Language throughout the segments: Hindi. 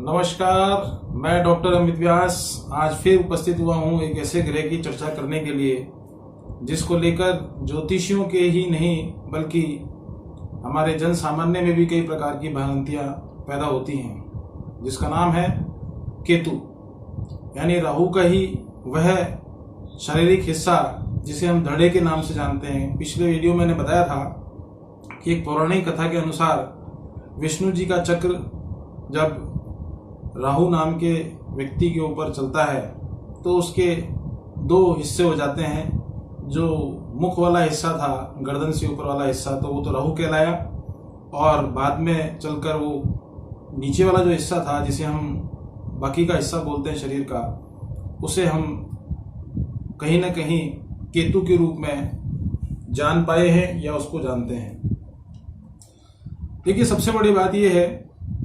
नमस्कार, मैं डॉक्टर अमित व्यास आज फिर उपस्थित हुआ हूँ एक ऐसे ग्रह की चर्चा करने के लिए जिसको लेकर ज्योतिषियों के ही नहीं बल्कि हमारे जन सामान्य में भी कई प्रकार की भ्रांतियाँ पैदा होती हैं, जिसका नाम है केतु यानी राहु का ही वह शारीरिक हिस्सा जिसे हम धड़े के नाम से जानते हैं। पिछले वीडियो मैंने बताया था कि एक पौराणिक कथा के अनुसार विष्णु जी का चक्र जब राहु नाम के व्यक्ति के ऊपर चलता है तो उसके दो हिस्से हो जाते हैं। जो मुख वाला हिस्सा था, गर्दन से ऊपर वाला हिस्सा, तो वो तो राहु कहलाया, और बाद में चलकर वो नीचे वाला जो हिस्सा था जिसे हम बाकी का हिस्सा बोलते हैं शरीर का, उसे हम कहीं ना कहीं केतु के रूप में जान पाए हैं या उसको जानते हैं। देखिए, सबसे बड़ी बात यह है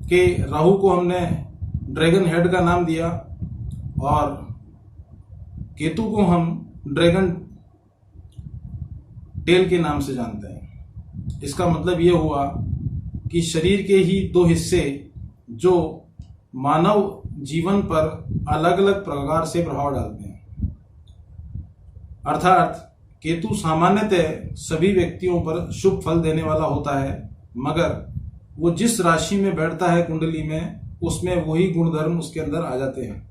कि राहु को हमने ड्रैगन हेड का नाम दिया और केतु को हम ड्रैगन टेल के नाम से जानते हैं। इसका मतलब यह हुआ कि शरीर के ही दो हिस्से जो मानव जीवन पर अलग अलग प्रकार से प्रभाव डालते हैं। अर्थात केतु सामान्यतः सभी व्यक्तियों पर शुभ फल देने वाला होता है, मगर वो जिस राशि में बैठता है कुंडली में, उसमें वही गुणधर्म उसके अंदर आ जाते हैं।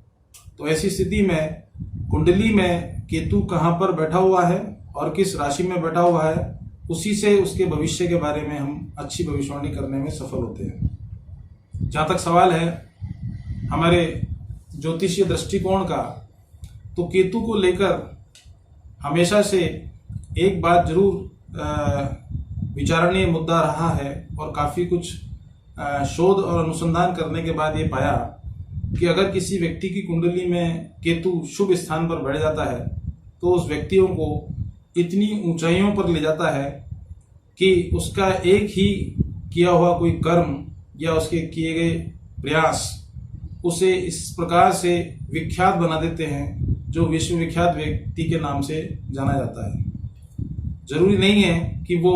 तो ऐसी स्थिति में कुंडली में केतु कहाँ पर बैठा हुआ है और किस राशि में बैठा हुआ है, उसी से उसके भविष्य के बारे में हम अच्छी भविष्यवाणी करने में सफल होते हैं। जहाँ तक सवाल है हमारे ज्योतिषीय दृष्टिकोण का, तो केतु को लेकर हमेशा से एक बात जरूर विचारणीय मुद्दा रहा है और काफ़ी कुछ शोध और अनुसंधान करने के बाद ये पाया कि अगर किसी व्यक्ति की कुंडली में केतु शुभ स्थान पर बैठ जाता है तो उस व्यक्तियों को इतनी ऊंचाइयों पर ले जाता है कि उसका एक ही किया हुआ कोई कर्म या उसके किए गए प्रयास उसे इस प्रकार से विख्यात बना देते हैं जो विश्वविख्यात व्यक्ति के नाम से जाना जाता है। जरूरी नहीं है कि वो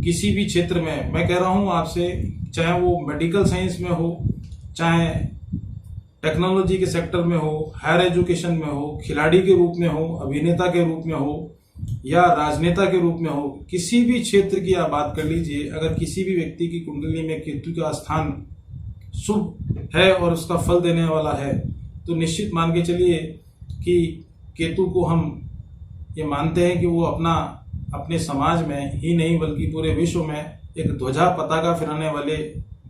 किसी भी क्षेत्र में, मैं कह रहा हूँ आपसे, चाहे वो मेडिकल साइंस में हो, चाहे टेक्नोलॉजी के सेक्टर में हो, हायर एजुकेशन में हो, खिलाड़ी के रूप में हो, अभिनेता के रूप में हो या राजनेता के रूप में हो, किसी भी क्षेत्र की आप बात कर लीजिए, अगर किसी भी व्यक्ति की कुंडली में केतु का स्थान शुभ है और उसका फल देने वाला है, तो निश्चित मान के चलिए कि केतु को हम ये मानते हैं कि वो अपने समाज में ही नहीं बल्कि पूरे विश्व में एक ध्वजा पताका फहराने वाले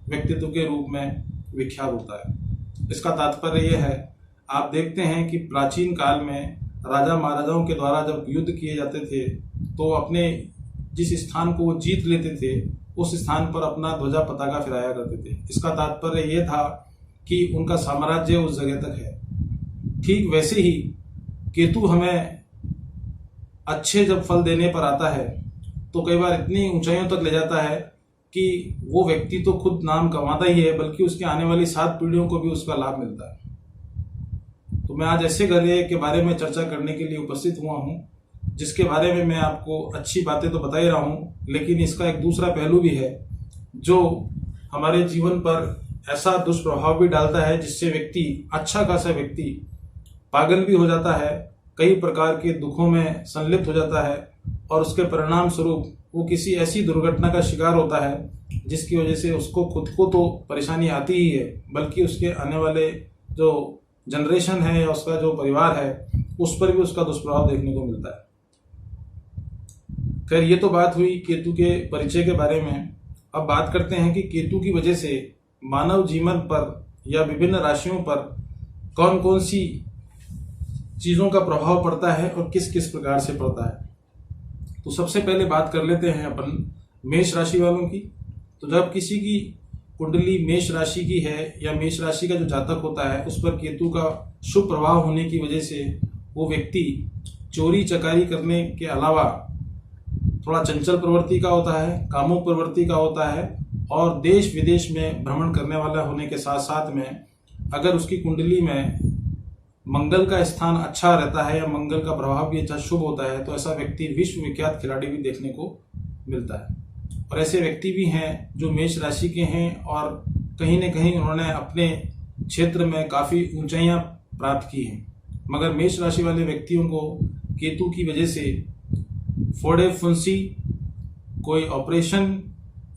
व्यक्तित्व के रूप में विख्यात होता है। इसका तात्पर्य यह है, आप देखते हैं कि प्राचीन काल में राजा महाराजाओं के द्वारा जब युद्ध किए जाते थे तो अपने जिस स्थान को वो जीत लेते थे उस स्थान पर अपना ध्वजा पताका फहराया करते थे। इसका तात्पर्य यह था कि उनका साम्राज्य उस जगह तक है। ठीक वैसे ही केतु हमें अच्छे जब फल देने पर आता है तो कई बार इतनी ऊंचाइयों तक ले जाता है कि वो व्यक्ति तो खुद नाम कमाता ही है बल्कि उसके आने वाली 7 पीढ़ियों को भी उसका लाभ मिलता है। तो मैं आज ऐसे ग्रह के बारे में चर्चा करने के लिए उपस्थित हुआ हूँ जिसके बारे में मैं आपको अच्छी बातें तो बता ही रहा हूँ, लेकिन इसका एक दूसरा पहलू भी है जो हमारे जीवन पर ऐसा दुष्प्रभाव भी डालता है जिससे व्यक्ति, अच्छा खासा व्यक्ति, पागल भी हो जाता है, कई प्रकार के दुखों में संलिप्त हो जाता है और उसके परिणाम स्वरूप वो किसी ऐसी दुर्घटना का शिकार होता है जिसकी वजह से उसको खुद को तो परेशानी आती ही है बल्कि उसके आने वाले जो जनरेशन है या उसका जो परिवार है उस पर भी उसका दुष्प्रभाव देखने को मिलता है। खैर, ये तो बात हुई केतु के परिचय के बारे में। अब बात करते हैं कि केतु की वजह से मानव जीवन पर या विभिन्न राशियों पर कौन कौन सी चीज़ों का प्रभाव पड़ता है और किस किस प्रकार से पड़ता है। तो सबसे पहले बात कर लेते हैं अपन मेष राशि वालों की। तो जब किसी की कुंडली मेष राशि की है या मेष राशि का जो जातक होता है उस पर केतु का शुभ प्रभाव होने की वजह से वो व्यक्ति चोरी चकारी करने के अलावा थोड़ा चंचल प्रवृत्ति का होता है, कामुक प्रवृत्ति का होता है और देश विदेश में भ्रमण करने वाला होने के साथ साथ में अगर उसकी कुंडली में मंगल का स्थान अच्छा रहता है या मंगल का प्रभाव भी अच्छा शुभ होता है तो ऐसा व्यक्ति विश्व विख्यात खिलाड़ी भी देखने को मिलता है। और ऐसे व्यक्ति भी हैं जो मेष राशि के हैं और कहीं न कहीं उन्होंने अपने क्षेत्र में काफ़ी ऊंचाइयां प्राप्त की हैं, मगर मेष राशि वाले व्यक्तियों को केतु की वजह से फोड़े फुंसी, कोई ऑपरेशन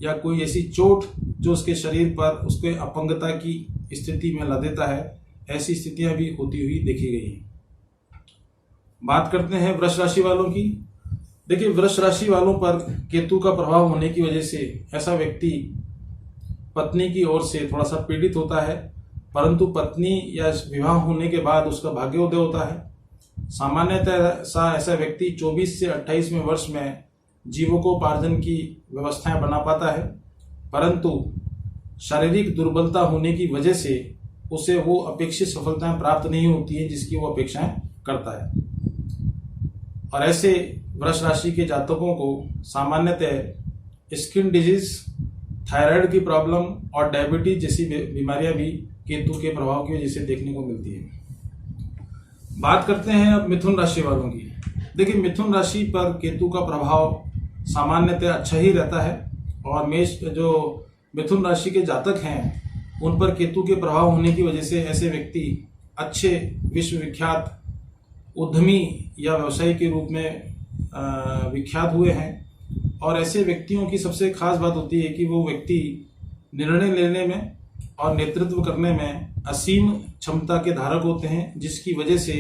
या कोई ऐसी चोट जो उसके शरीर पर उसके अपंगता की स्थिति में ला देता है, ऐसी स्थितियां भी होती हुई देखी गई हैं। बात करते हैं वृष राशि वालों की। देखिए, वृष राशि वालों पर केतु का प्रभाव होने की वजह से ऐसा व्यक्ति पत्नी की ओर से थोड़ा सा पीड़ित होता है, परंतु पत्नी या विवाह होने के बाद उसका भाग्योदय होता है। सामान्यतः ऐसा व्यक्ति 24 से 28वें वर्ष में जीविकोपार्जन की व्यवस्थाएं बना पाता है, परंतु शारीरिक दुर्बलता होने की वजह से उसे वो अपेक्षित सफलताएं प्राप्त नहीं होती है जिसकी वो अपेक्षाएं करता है। और ऐसे वृष राशि के जातकों को सामान्यतः स्किन डिजीज, थायराइड की प्रॉब्लम और डायबिटीज जैसी बीमारियां भी केतु के प्रभाव की वजह से देखने को मिलती है। बात करते हैं अब मिथुन राशि वालों की। देखिए, मिथुन राशि पर केतु का प्रभाव सामान्यतः अच्छा ही रहता है और जो मिथुन राशि के जातक हैं उन पर केतु के प्रभाव होने की वजह से ऐसे व्यक्ति अच्छे विश्व विख्यात उद्यमी या व्यवसायी के रूप में विख्यात हुए हैं। और ऐसे व्यक्तियों की सबसे खास बात होती है कि वो व्यक्ति निर्णय लेने में और नेतृत्व करने में असीम क्षमता के धारक होते हैं, जिसकी वजह से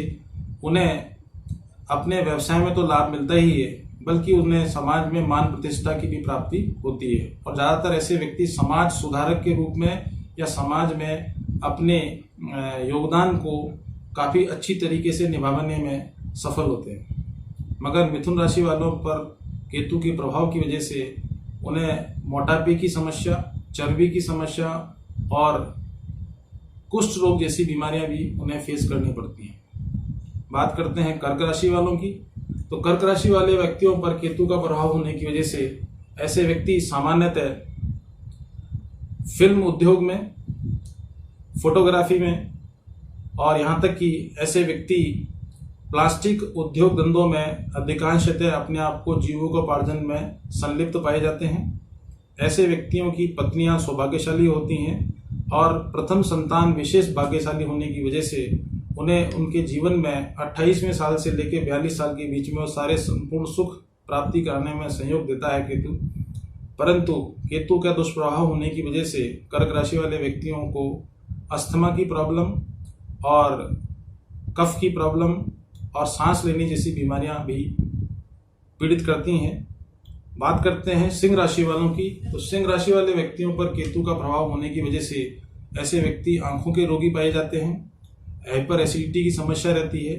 उन्हें अपने व्यवसाय में तो लाभ मिलता ही है बल्कि उन्हें समाज में मान प्रतिष्ठा की भी प्राप्ति होती है। और ज़्यादातर ऐसे व्यक्ति समाज सुधारक के रूप में या समाज में अपने योगदान को काफ़ी अच्छी तरीके से निभाने में सफल होते हैं। मगर मिथुन राशि वालों पर केतु के प्रभाव की वजह से उन्हें मोटापे की समस्या, चर्बी की समस्या और कुष्ठ रोग जैसी बीमारियां भी उन्हें फेस करनी पड़ती हैं। बात करते हैं कर्क राशि वालों की। तो कर्क राशि वाले व्यक्तियों पर केतु का प्रभाव होने की वजह से ऐसे व्यक्ति सामान्यतः फिल्म उद्योग में, फोटोग्राफी में और यहाँ तक कि ऐसे व्यक्ति प्लास्टिक उद्योग धंधों में अधिकांशतः अपने आप को जीविकोपार्जन में संलिप्त पाए जाते हैं। ऐसे व्यक्तियों की पत्नियां सौभाग्यशाली होती हैं और प्रथम संतान विशेष भाग्यशाली होने की वजह से उन्हें उनके जीवन में 28वें साल से लेकर 42 साल के बीच में वो सारे संपूर्ण सुख प्राप्ति करने में सहयोग देता है केतु। परंतु केतु का दुष्प्रभाव होने की वजह से कर्क राशि वाले व्यक्तियों को अस्थमा की प्रॉब्लम और कफ की प्रॉब्लम और सांस लेने जैसी बीमारियां भी पीड़ित करती हैं। बात करते हैं सिंह राशि वालों की। तो सिंह राशि वाले व्यक्तियों पर केतु का प्रभाव होने की वजह से ऐसे व्यक्ति आंखों के रोगी पाए जाते हैं। हाइपर एसिडिटी की समस्या रहती है।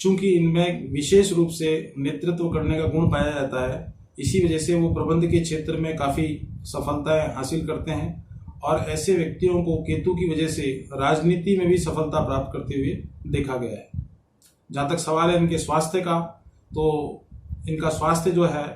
चूंकि इनमें विशेष रूप से नेतृत्व करने का गुण पाया जाता है, इसी वजह से वो प्रबंध के क्षेत्र में काफ़ी सफलताएं हासिल करते हैं और ऐसे व्यक्तियों को केतु की वजह से राजनीति में भी सफलता प्राप्त करते हुए देखा गया है। जहाँ तक सवाल है इनके स्वास्थ्य का, तो इनका स्वास्थ्य जो है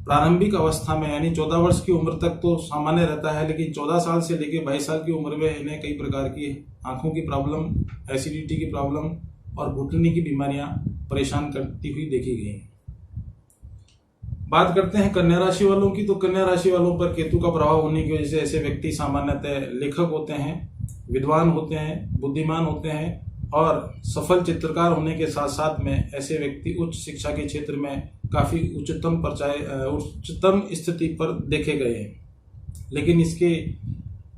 प्रारंभिक अवस्था में यानी 14 वर्ष की उम्र तक तो सामान्य रहता है, लेकिन 14 साल से लेकर 22 साल की उम्र में इन्हें कई प्रकार की आंखों की प्रॉब्लम, एसिडिटी की प्रॉब्लम और घुटने की बीमारियां परेशान करती हुई देखी गई हैं। बात करते हैं कन्या राशि वालों की। तो कन्या राशि वालों पर केतु का प्रभाव होने की वजह से ऐसे व्यक्ति सामान्यतः लेखक होते हैं, विद्वान होते हैं, बुद्धिमान होते हैं और सफल चित्रकार होने के साथ साथ में ऐसे व्यक्ति उच्च शिक्षा के क्षेत्र में काफ़ी उच्चतम स्थिति पर देखे गए हैं। लेकिन इसके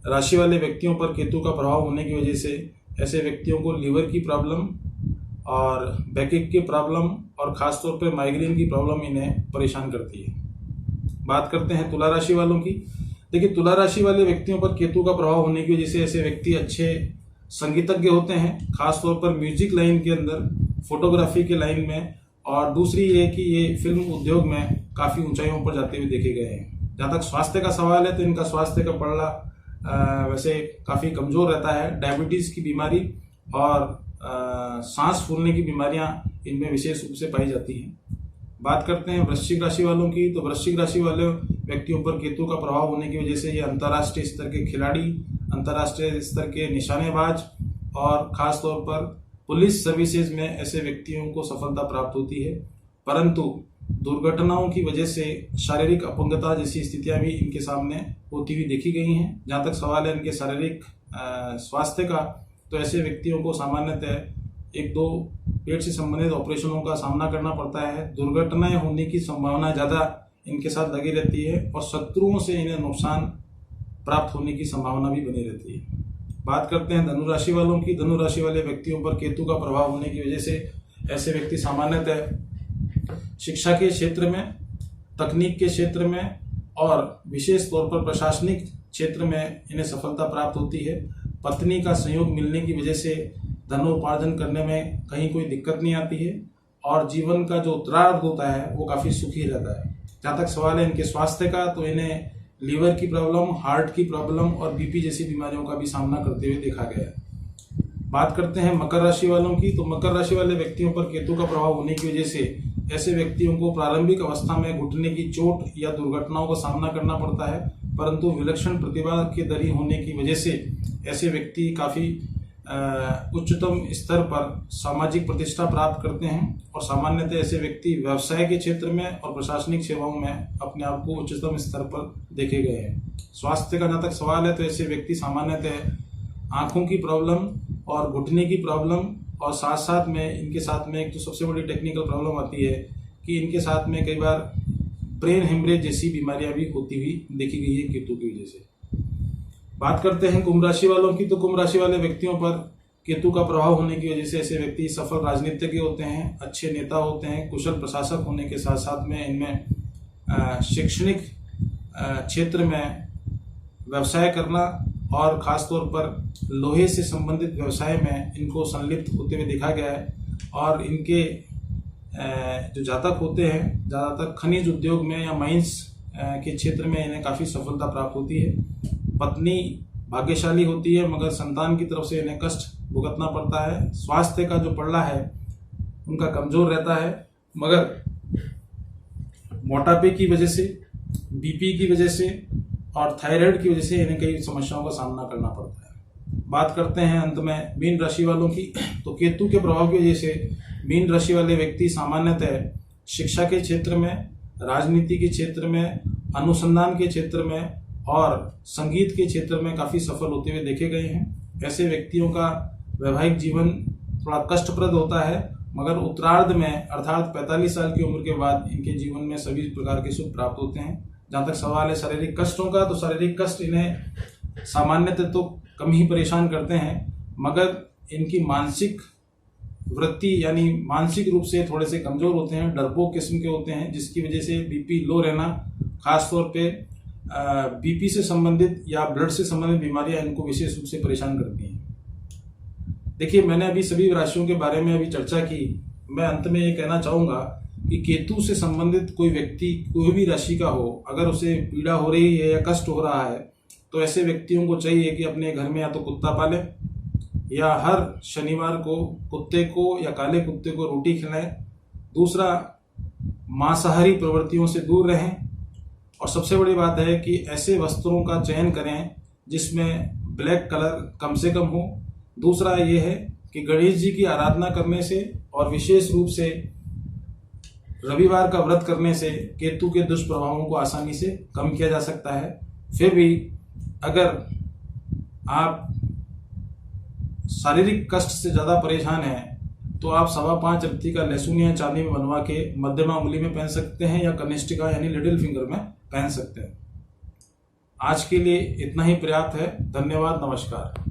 राशि वाले व्यक्तियों पर केतु का प्रभाव होने की वजह से ऐसे व्यक्तियों को लीवर की प्रॉब्लम और बैकएक की प्रॉब्लम और ख़ासतौर पर माइग्रेन की प्रॉब्लम इन्हें परेशान करती है। बात करते हैं तुला राशि वालों की। देखिए, तुला राशि वाले व्यक्तियों पर केतु का प्रभाव होने की वजह से ऐसे व्यक्ति अच्छे संगीतज्ञ होते हैं, खासतौर पर म्यूजिक लाइन के अंदर, फोटोग्राफी के लाइन में, और दूसरी ये कि ये फिल्म उद्योग में काफ़ी ऊंचाइयों पर जाते हुए देखे गए हैं। जहाँ तक स्वास्थ्य का सवाल है तो इनका स्वास्थ्य का पड़ना वैसे काफ़ी कमज़ोर रहता है। डायबिटीज़ की बीमारी और सांस फूलने की बीमारियां इनमें विशेष रूप से पाई जाती हैं। बात करते हैं वृश्चिक राशि वालों की, तो वृश्चिक राशि वाले व्यक्तियों पर केतु का प्रभाव होने की वजह से ये अंतर्राष्ट्रीय स्तर के खिलाड़ी, अंतर्राष्ट्रीय स्तर के निशानेबाज और खास तौर पर पुलिस सर्विसेज में ऐसे व्यक्तियों को सफलता प्राप्त होती है। परंतु दुर्घटनाओं की वजह से शारीरिक अपंगता जैसी स्थितियां भी इनके सामने होती हुई देखी गई हैं। जहाँ तक सवाल है इनके शारीरिक स्वास्थ्य का, तो ऐसे व्यक्तियों को सामान्यतः 1-2 पेट से संबंधित ऑपरेशनों का सामना करना पड़ता है। दुर्घटनाएं होने की संभावना ज़्यादा इनके साथ लगी रहती है और शत्रुओं से इन्हें नुकसान प्राप्त होने की संभावना भी बनी रहती है। बात करते हैं धनु राशि वालों की। धनु राशि वाले व्यक्तियों पर केतु का प्रभाव होने की वजह से ऐसे व्यक्ति सामान्यतः शिक्षा के क्षेत्र में, तकनीक के क्षेत्र में और विशेष तौर पर प्रशासनिक क्षेत्र में इन्हें सफलता प्राप्त होती है। पत्नी का सहयोग मिलने की वजह से धनोपार्जन करने में कहीं कोई दिक्कत नहीं आती है और जीवन का जो उत्तरार्ध होता है वो काफ़ी सुखी रहता है। जहाँ तक सवाल है इनके स्वास्थ्य का, तो इन्हें लीवर की प्रॉब्लम, हार्ट की प्रॉब्लम और बीपी जैसी बीमारियों का भी सामना करते हुए देखा गया है। बात करते हैं मकर राशि वालों की, तो मकर राशि वाले व्यक्तियों पर केतु का प्रभाव होने की वजह से ऐसे व्यक्तियों को प्रारंभिक अवस्था में घुटने की चोट या दुर्घटनाओं का सामना करना पड़ता है, परंतु विलक्षण प्रतिभा के धनी होने की वजह से ऐसे व्यक्ति काफ़ी उच्चतम स्तर पर सामाजिक प्रतिष्ठा प्राप्त करते हैं और सामान्यतः ऐसे व्यक्ति व्यवसाय के क्षेत्र में और प्रशासनिक सेवाओं में अपने आप को उच्चतम स्तर पर देखे गए हैं। स्वास्थ्य का जहाँ तक सवाल है, तो ऐसे व्यक्ति सामान्यतः आँखों की प्रॉब्लम और घुटने की प्रॉब्लम और साथ साथ में इनके साथ में एक जो सबसे बड़ी टेक्निकल प्रॉब्लम आती है कि इनके साथ में कई बार ब्रेन हेमरेज जैसी बीमारियां भी होती हुई देखी गई है केतु की वजह से। बात करते हैं कुंभ राशि वालों की, तो कुंभ राशि वाले व्यक्तियों पर केतु का प्रभाव होने की वजह से ऐसे व्यक्ति सफल राजनीतिज्ञ होते हैं, अच्छे नेता होते हैं, कुशल प्रशासक होने के साथ साथ में इनमें शैक्षणिक क्षेत्र में व्यवसाय करना और ख़ास तौर पर लोहे से संबंधित व्यवसाय में इनको संलिप्त होते हुए देखा गया है। और इनके जो जातक होते हैं ज़्यादातर खनिज उद्योग में या माइंस के क्षेत्र में इन्हें काफ़ी सफलता प्राप्त होती है। पत्नी भाग्यशाली होती है मगर संतान की तरफ से इन्हें कष्ट भुगतना पड़ता है। स्वास्थ्य का जो पड़ला है उनका कमज़ोर रहता है, मगर मोटापे की वजह से, बीपी की वजह से और थायराइड की वजह से इन्हें कई समस्याओं का सामना करना पड़ता है। बात करते हैं अंत में मीन राशि वालों की, तो केतु के प्रभाव की वजह से मीन राशि वाले व्यक्ति सामान्यतः शिक्षा के क्षेत्र में, राजनीति के क्षेत्र में, अनुसंधान के क्षेत्र में और संगीत के क्षेत्र में काफ़ी सफल होते हुए देखे गए हैं। ऐसे व्यक्तियों का वैवाहिक जीवन थोड़ा कष्टप्रद होता है, मगर उत्तरार्ध में अर्थात 45 साल की उम्र के बाद इनके जीवन में सभी प्रकार के सुख प्राप्त होते हैं। जहाँ तक सवाल है शारीरिक कष्टों का, तो शारीरिक कष्ट इन्हें सामान्यतः तो कम ही परेशान करते हैं, मगर इनकी मानसिक वृत्ति यानी मानसिक रूप से थोड़े से कमज़ोर होते हैं, डरपोक किस्म के होते हैं, जिसकी वजह से बीपी लो रहना, खासतौर पे बीपी से संबंधित या ब्लड से संबंधित बीमारियां इनको विशेष रूप से परेशान करती हैं। देखिए, मैंने अभी सभी राशियों के बारे में अभी चर्चा की। मैं अंत में ये कहना चाहूँगा कि केतु से संबंधित कोई व्यक्ति कोई भी राशि का हो, अगर उसे पीड़ा हो रही है या कष्ट हो रहा है, तो ऐसे व्यक्तियों को चाहिए कि अपने घर में या तो कुत्ता पाले या हर शनिवार को कुत्ते को या काले कुत्ते को रोटी खिलाएं। दूसरा, मांसाहारी प्रवृत्तियों से दूर रहें और सबसे बड़ी बात है कि ऐसे वस्त्रों का चयन करें जिसमें ब्लैक कलर कम से कम हो। दूसरा ये है कि गणेश जी की आराधना करने से और विशेष रूप से रविवार का व्रत करने से केतु के दुष्प्रभावों को आसानी से कम किया जा सकता है। फिर भी अगर आप शारीरिक कष्ट से ज़्यादा परेशान हैं तो आप 5.25 रत्ती का लहसुन या चांदी में बनवा के मध्यमा उंगली में पहन सकते हैं या कनिष्ठिका यानी लिटिल फिंगर में पहन सकते हैं। आज के लिए इतना ही पर्याप्त है। धन्यवाद, नमस्कार।